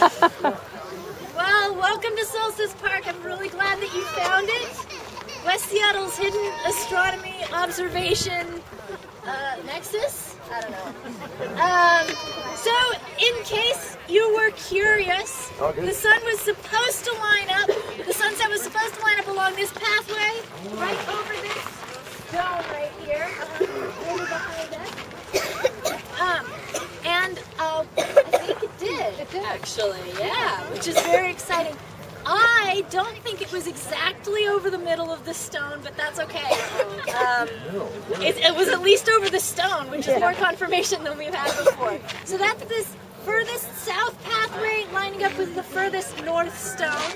Well, welcome to Solstice Park. I'm really glad that you found it. West Seattle's hidden astronomy observation nexus? I don't know. So, in case you were curious, the sun was supposed to line up, the sunset was supposed to line up along this pathway, right over this stone right here, over behind us. I think it did, actually, yeah, which is very exciting. I don't think it was exactly over the middle of the stone, but that's okay. It was at least over the stone, which is more confirmation than we've had before. So that's this furthest south pathway lining up with the furthest north stone.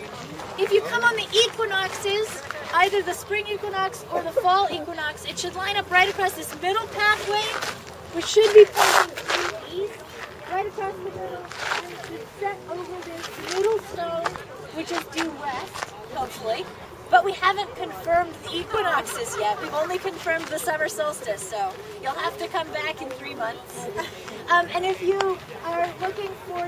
If you come on the equinoxes, either the spring equinox or the fall equinox, it should line up right across this middle pathway, which should be pointing east, right across the middle, and it should set over this middle stone, which is due west, hopefully. But we haven't confirmed the equinoxes yet. We've only confirmed the summer solstice, so you'll have to come back in 3 months. And if you are looking for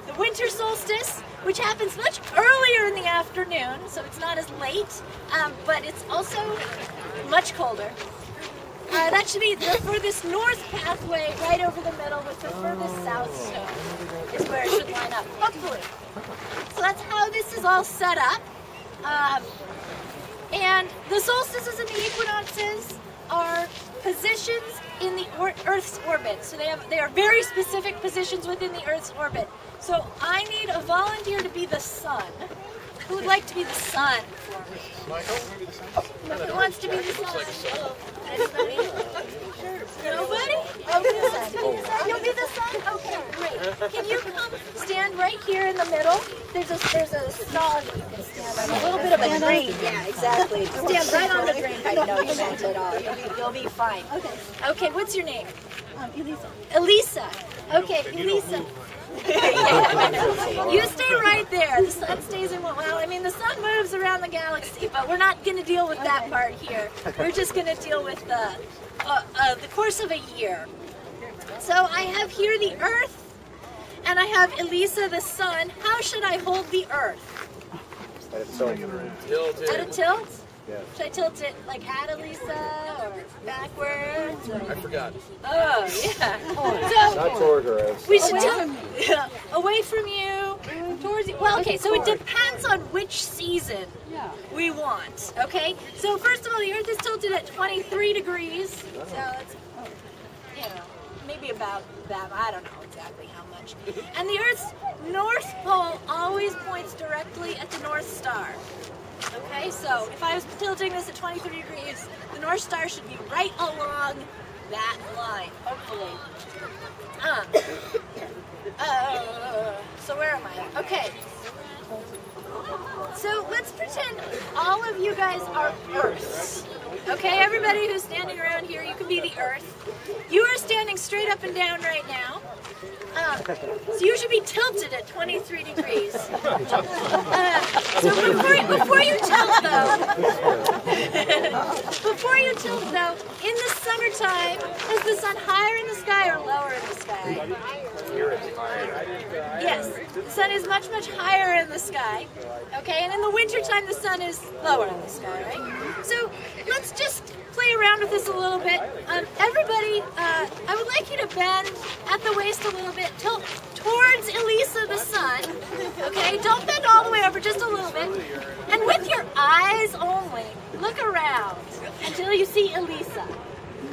the winter solstice, which happens much earlier in the afternoon, so it's not as late, but it's also much colder. That should be the furthest north pathway right over the middle with the furthest south stone is where it should line up, hopefully. So that's how this is all set up. And the solstices and the equinoxes are positions in the Earth's orbit. So they are very specific positions within the Earth's orbit. So I need a volunteer to be the sun. Who would like to be the sun for me? Who wants to be the sun? Anybody? Nobody? Oh, who wants to be the sun? You'll be the sun? Okay, great. Can you come stand right here in the middle? There's a stall that you can stand on. A little bit of a drain. Yeah, exactly. Stand right on the drain. I know you won't at all. You'll be fine. Okay. Okay, what's your name? Elisa. Elisa. Okay, Elisa. You stay right there. The sun stays in well, I mean the sun moves around the galaxy, but we're not going to deal with that part here. We're just going to deal with the course of a year. So I have here the Earth, and I have Elisa the sun. How should I hold the Earth? At a tilt? Yeah. Should I tilt it like at Elisa or backwards? Or? I forgot. Oh, yeah. So, not toward her. We should tilt away from you, towards you. Well, okay, so it depends on which season we want, okay? So first of all, the Earth is tilted at 23 degrees, so that's, you know, maybe about that, I don't know exactly how much. And the Earth's north pole always points directly at the North Star. Okay, so if I was tilting this at 23 degrees, the North Star should be right along that line, hopefully. So where am I? Okay. So let's pretend all of you guys are Earths. Okay, everybody who's standing around here, you can be the Earth. You are standing straight up and down right now. So you should be tilted at 23 degrees. So before you tilt though, in the summertime, is the sun higher in the sky or lower in the sky? Yes, the sun is much, much higher in the sky. Okay, and in the wintertime, the sun is lower in the sky, right? So let's just play around with this a little bit. Everybody, I would like you to bend at the waist a little bit, tilt towards Elisa the sun, okay? Don't bend all the way over, just a little bit. And with your eyes only, look around until you see Elisa,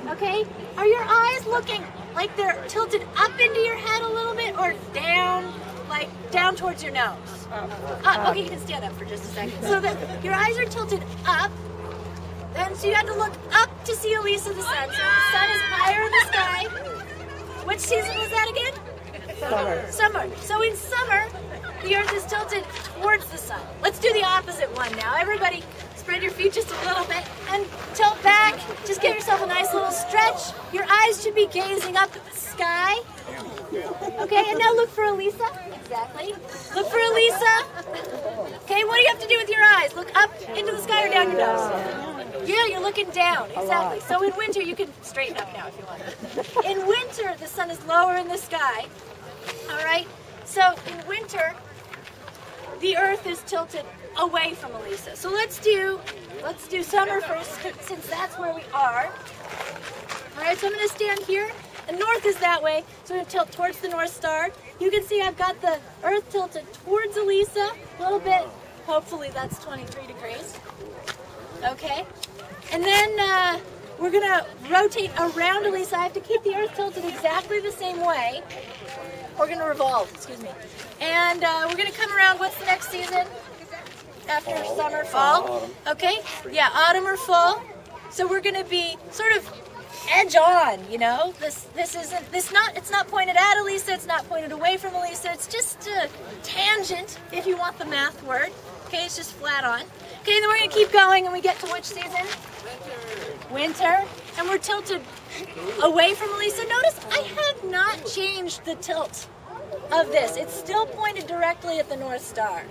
okay? Are your eyes looking like they're tilted up into your head a little bit or down, like down towards your nose? Okay, you can stand up for just a second. So that your eyes are tilted up. And so you have to look up to see Elisa the sun. So the sun is higher in the sky. Which season was that again? Summer. Summer. So in summer, the Earth is tilted towards the sun. Let's do the opposite one now. Everybody spread your feet just a little bit and tilt back. Just give yourself a nice little stretch. Your eyes should be gazing up at the sky. Okay, and now look for Elisa. Exactly. Look for Elisa. Okay, what do you have to do with your eyes? Look up into the sky or down your nose? Yeah, you're looking down. Exactly. So in winter, you can straighten up now if you want. In winter, the sun is lower in the sky. All right? So in winter, the Earth is tilted away from Elisa. So let's do summer first, since that's where we are. All right, so I'm going to stand here, and north is that way, so I'm going to tilt towards the North Star. You can see I've got the Earth tilted towards Elisa a little bit. Hopefully that's 23 degrees. Okay, and then we're going to rotate around Elisa. I have to keep the Earth tilted exactly the same way. We're going to revolve, excuse me. And we're going to come around, what's the next season? After summer, fall. Okay, yeah, autumn or fall. So we're going to be sort of edge on, you know. It's not pointed at Elisa, it's not pointed away from Elisa, it's just a tangent, if you want the math word. Okay, it's just flat on. Okay, then we're going to keep going, and we get to which season? Winter. And we're tilted away from Elisa. Notice I have not changed the tilt of this. It's still pointed directly at the North Star.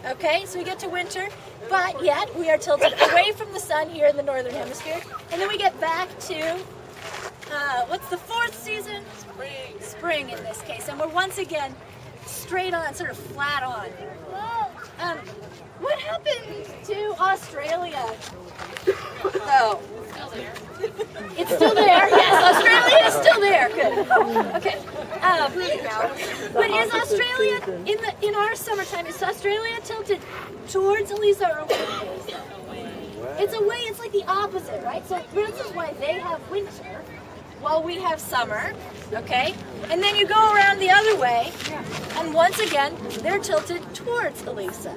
Okay, so we get to winter, but yet we are tilted away from the sun here in the northern hemisphere. And then we get back to, what's the fourth season? Spring. Spring in this case. And we're once again straight on, sort of flat on. What happened to Australia? Oh. It's still there. Yes, Australia is still there. Good. Okay. But is Australia in our summertime? Is Australia tilted towards Elisa or away from Elisa? It's away. It's like the opposite, right? So this is why they have winter while we have summer. Okay. And then you go around the other way, and once again they're tilted towards Elisa.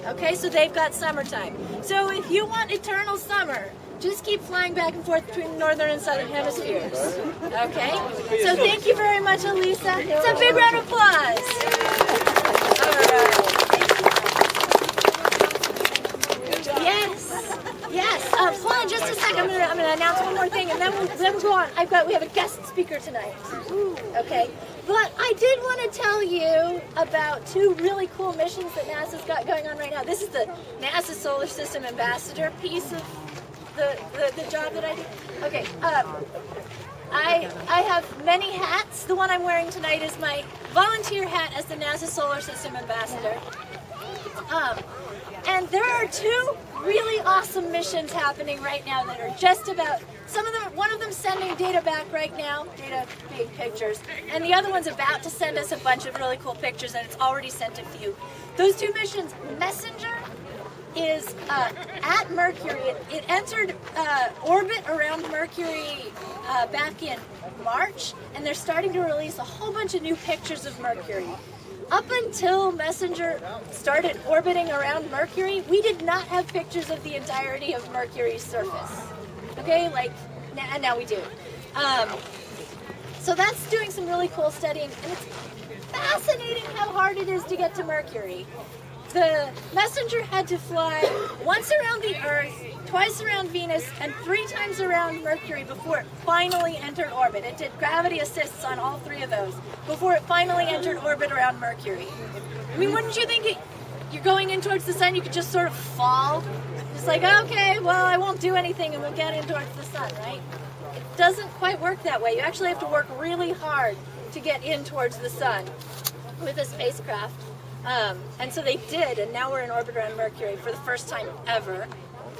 Okay. So they've got summertime. So if you want eternal summer, just keep flying back and forth between the northern and southern hemispheres. Okay? So thank you very much, Elisa. It's a big round of applause. All right. Yes. Yes. Hold on just a second. I'm gonna announce one more thing, and then we'll go on. We have a guest speaker tonight. Okay. But I did want to tell you about two really cool missions that NASA's got going on right now. This is the NASA Solar System Ambassador piece of the job that I do. Okay, I have many hats. The one I'm wearing tonight is my volunteer hat as the NASA Solar System Ambassador. And there are two really awesome missions happening right now that are just about, one of them sending data back right now, data being pictures, and the other one's about to send us a bunch of really cool pictures, and it's already sent a few. Those two missions, Messenger is at Mercury. It entered orbit around Mercury back in March, and they're starting to release a whole bunch of new pictures of Mercury. Up until Messenger started orbiting around Mercury, we did not have pictures of the entirety of Mercury's surface. Okay, and now we do. So that's doing some really cool studying, and it's fascinating how hard it is to get to Mercury. The Messenger had to fly once around the Earth, twice around Venus, and 3 times around Mercury before it finally entered orbit. It did gravity assists on all 3 of those before it finally entered orbit around Mercury. I mean, wouldn't you think you're going in towards the sun, you could just sort of fall? Just like, okay, well, I won't do anything and we'll get in towards the sun, right? It doesn't quite work that way. You actually have to work really hard to get in towards the sun with a spacecraft. And so they did, and now we're in orbit around Mercury for the first time ever,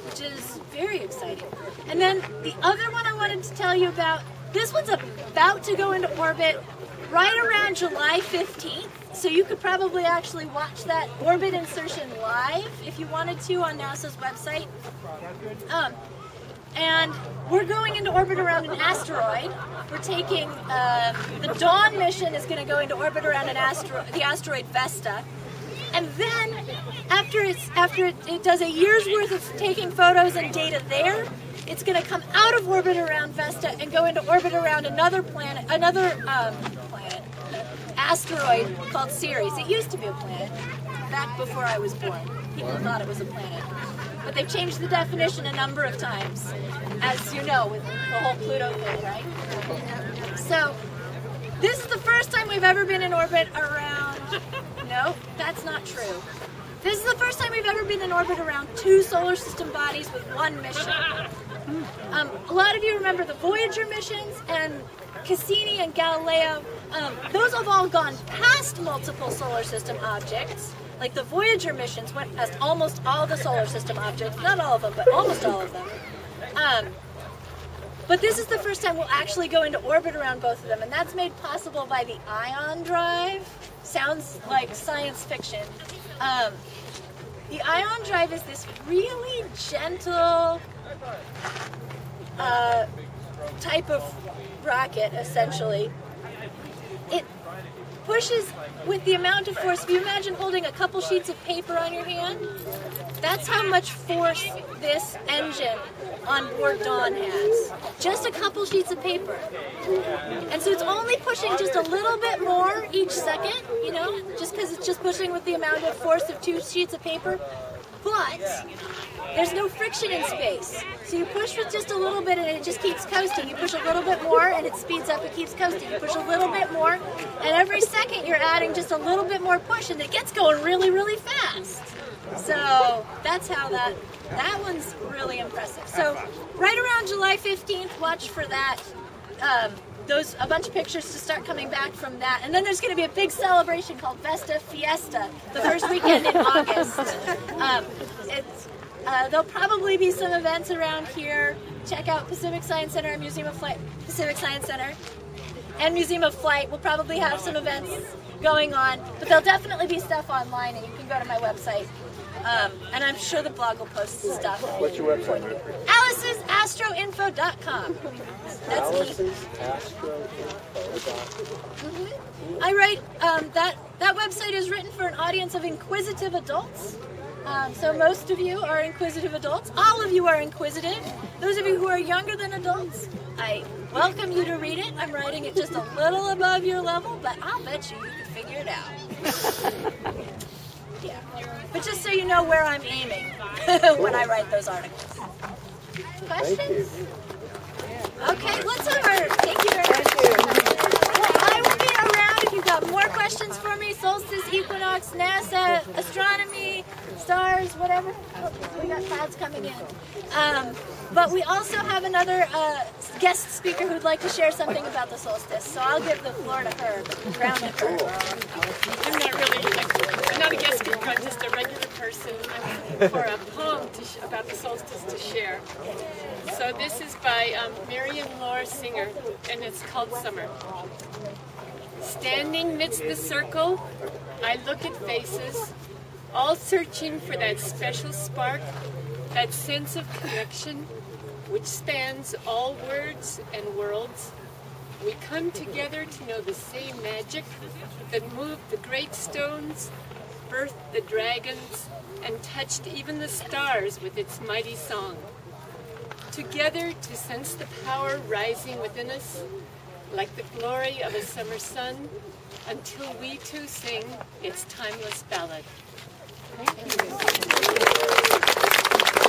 which is very exciting. And then the other one I wanted to tell you about, this one's about to go into orbit right around July 15th, so you could probably actually watch that orbit insertion live if you wanted to on NASA's website. And we're going into orbit around an asteroid. We're taking, the Dawn mission is going to go into orbit around the asteroid Vesta. And then, after it does a year's worth of taking photos and data there, it's going to come out of orbit around Vesta and go into orbit around another asteroid called Ceres. It used to be a planet, back before I was born. People thought it was a planet. But they've changed the definition a number of times, as you know, with the whole Pluto thing, right? So, this is the first time we've ever been in orbit around... No, that's not true. This is the first time we've ever been in orbit around 2 solar system bodies with 1 mission. A lot of you remember the Voyager missions, and Cassini and Galileo Those have all gone past multiple solar system objects. Like the Voyager missions went past almost all the solar system objects. Not all of them, but almost all of them. But this is the first time we'll actually go into orbit around both of them, and that's made possible by the ion drive. Sounds like science fiction. The ion drive is this really gentle type of rocket, essentially. It pushes with the amount of force. If you imagine holding a couple sheets of paper on your hand, that's how much force this engine on board Dawn has. Just a couple sheets of paper. And so it's only pushing just a little bit more each second, you know, just because it's just pushing with the amount of force of 2 sheets of paper. But there's no friction in space. So you push with just a little bit and it just keeps coasting. You push a little bit more and it speeds up, it keeps coasting. You push a little bit more and every second you're adding just a little bit more push and it gets going really, really fast. So that's how that one's really impressive. So right around July 15th, watch for that. A bunch of pictures to start coming back from that. And then there's going to be a big celebration called Vesta Fiesta, the first weekend in August. There'll probably be some events around here. Check out Pacific Science Center and Museum of Flight. Pacific Science Center and Museum of Flight will probably have some events going on, but there'll definitely be stuff online, and you can go to my website. And I'm sure the blog will post stuff. What's your website? Alice'sAstroInfo.com. That's me. Alice'sAstroInfo.com. I write, that website is written for an audience of inquisitive adults. So most of you are inquisitive adults. All of you are inquisitive. Those of you who are younger than adults, I welcome you to read it. I'm writing it just a little above your level, but I'll bet you can figure it out. Yeah. But just so you know where I'm aiming when I write those articles. Questions? Okay, let's have our, thank you very much. I will be around if you've got more questions for me. Solstice, equinox, NASA, astronomy, stars, whatever. Oh, we got clouds coming in. But we also have another guest speaker who'd like to share something about the solstice. So I'll give the floor to her, round to her. I'm not a guest speaker, I'm just a regular person. I'm looking for a poem about the solstice to share. So this is by Marian Laura Singer, and it's called Summer. Standing midst the circle, I look at faces, all searching for that special spark, that sense of connection, which spans all words and worlds. We come together to know the same magic that moved the great stones, birthed the dragons, and touched even the stars with its mighty song. Together to sense the power rising within us, like the glory of a summer sun, until we too sing its timeless ballad. Thank you.